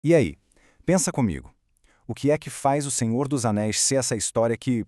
E aí, pensa comigo. O que é que faz o Senhor dos Anéis ser essa história que,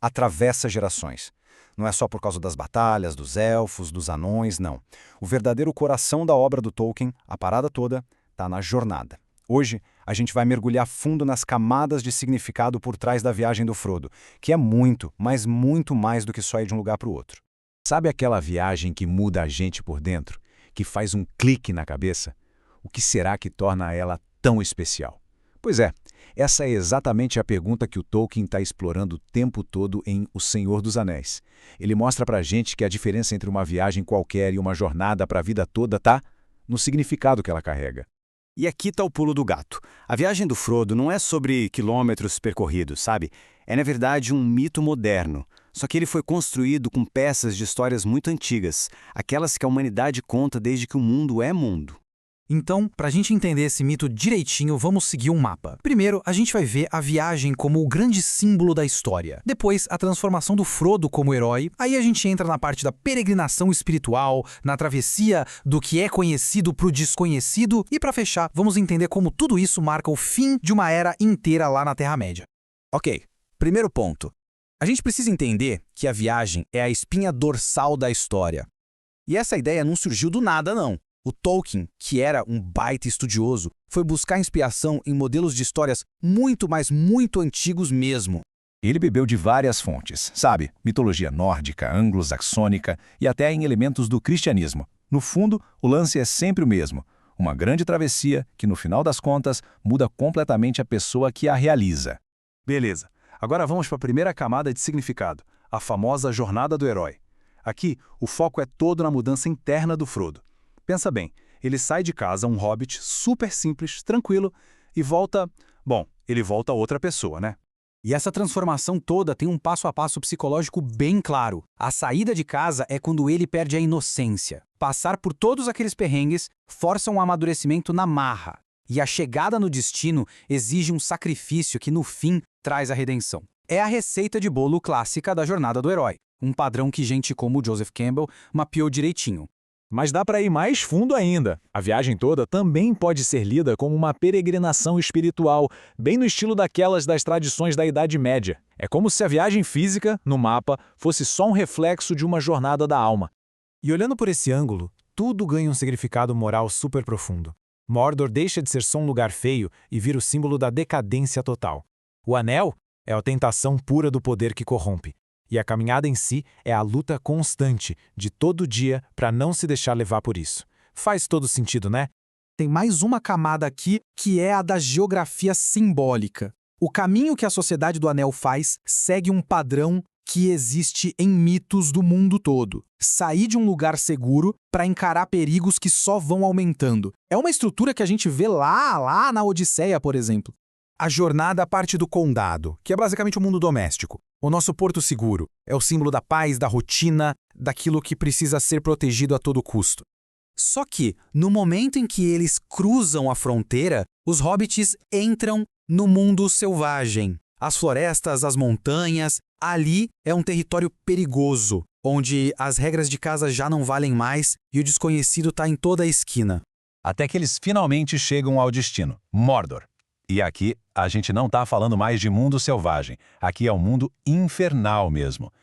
atravessa gerações? Não é só por causa das batalhas, dos elfos, dos anões, não. O verdadeiro coração da obra do Tolkien, a parada toda, está na jornada. Hoje, a gente vai mergulhar fundo nas camadas de significado por trás da viagem do Frodo, que é muito, mas muito mais do que só ir de um lugar para o outro. Sabe aquela viagem que muda a gente por dentro, que faz um clique na cabeça? O que será que torna ela tão especial? Pois é, essa é exatamente a pergunta que o Tolkien está explorando o tempo todo em O Senhor dos Anéis. Ele mostra pra gente que a diferença entre uma viagem qualquer e uma jornada para a vida toda tá no significado que ela carrega. E aqui tá o pulo do gato. A viagem do Frodo não é sobre quilômetros percorridos, sabe? É, na verdade, um mito moderno. Só que ele foi construído com peças de histórias muito antigas, aquelas que a humanidade conta desde que o mundo é mundo. Então, para a gente entender esse mito direitinho, vamos seguir um mapa. Primeiro, a gente vai ver a viagem como o grande símbolo da história. Depois, a transformação do Frodo como herói. Aí a gente entra na parte da peregrinação espiritual, na travessia do que é conhecido para o desconhecido. E para fechar, vamos entender como tudo isso marca o fim de uma era inteira lá na Terra-média. Ok, primeiro ponto. A gente precisa entender que a viagem é a espinha dorsal da história. E essa ideia não surgiu do nada, não. O Tolkien, que era um baita estudioso, foi buscar inspiração em modelos de histórias muito, mas muito antigos mesmo. Ele bebeu de várias fontes, sabe? Mitologia nórdica, anglo-saxônica e até em elementos do cristianismo. No fundo, o lance é sempre o mesmo. Uma grande travessia que, no final das contas, muda completamente a pessoa que a realiza. Beleza. Agora vamos para a primeira camada de significado, a famosa jornada do herói. Aqui, o foco é todo na mudança interna do Frodo. Pensa bem, ele sai de casa, um hobbit super simples, tranquilo, e volta... Bom, ele volta outra pessoa, né? E essa transformação toda tem um passo a passo psicológico bem claro. A saída de casa é quando ele perde a inocência. Passar por todos aqueles perrengues força um amadurecimento na marra. E a chegada no destino exige um sacrifício que, no fim, traz a redenção. É a receita de bolo clássica da jornada do herói. Um padrão que gente como Joseph Campbell mapeou direitinho. Mas dá para ir mais fundo ainda. A viagem toda também pode ser lida como uma peregrinação espiritual, bem no estilo daquelas das tradições da Idade Média. É como se a viagem física, no mapa, fosse só um reflexo de uma jornada da alma. E olhando por esse ângulo, tudo ganha um significado moral super profundo. Mordor deixa de ser só um lugar feio e vira o símbolo da decadência total. O Anel é a tentação pura do poder que corrompe. E a caminhada em si é a luta constante, de todo dia, para não se deixar levar por isso. Faz todo sentido, né? Tem mais uma camada aqui, que é a da geografia simbólica. O caminho que a Sociedade do Anel faz segue um padrão que existe em mitos do mundo todo. Sair de um lugar seguro para encarar perigos que só vão aumentando. É uma estrutura que a gente vê lá na Odisseia, por exemplo. A jornada parte do condado, que é basicamente o mundo doméstico. O nosso porto seguro é o símbolo da paz, da rotina, daquilo que precisa ser protegido a todo custo. Só que, no momento em que eles cruzam a fronteira, os hobbits entram no mundo selvagem. As florestas, as montanhas, ali é um território perigoso, onde as regras de casa já não valem mais e o desconhecido está em toda a esquina. Até que eles finalmente chegam ao destino, Mordor. E aqui, a gente não está falando mais de mundo selvagem. Aqui é um mundo infernal mesmo.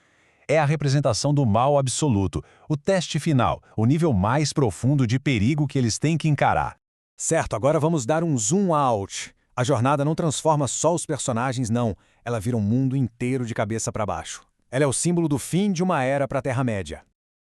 É a representação do mal absoluto, o teste final, o nível mais profundo de perigo que eles têm que encarar. Certo, agora vamos dar um zoom out. A jornada não transforma só os personagens, não. Ela vira um mundo inteiro de cabeça para baixo. Ela é o símbolo do fim de uma era para a Terra-média.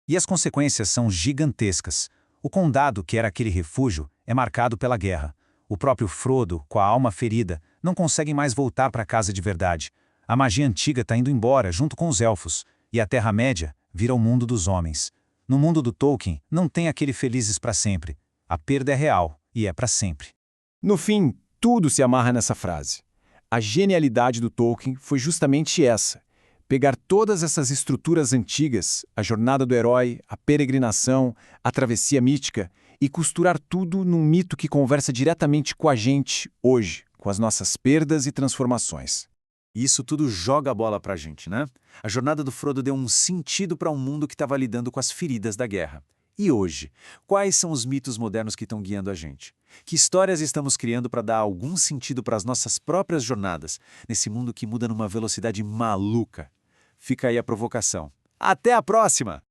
E as consequências são gigantescas. O condado, que era aquele refúgio, é marcado pela guerra. O próprio Frodo, com a alma ferida, não consegue mais voltar para casa de verdade. A magia antiga está indo embora, junto com os elfos, e a Terra-média vira o mundo dos homens. No mundo do Tolkien, não tem aquele felizes para sempre. A perda é real, e é para sempre. No fim, tudo se amarra nessa frase. A genialidade do Tolkien foi justamente essa. Pegar todas essas estruturas antigas, a jornada do herói, a peregrinação, a travessia mítica, e costurar tudo num mito que conversa diretamente com a gente hoje, com as nossas perdas e transformações. Isso tudo joga a bola pra gente, né? A jornada do Frodo deu um sentido para um mundo que estava lidando com as feridas da guerra. E hoje, quais são os mitos modernos que estão guiando a gente? Que histórias estamos criando para dar algum sentido para as nossas próprias jornadas, nesse mundo que muda numa velocidade maluca? Fica aí a provocação. Até a próxima!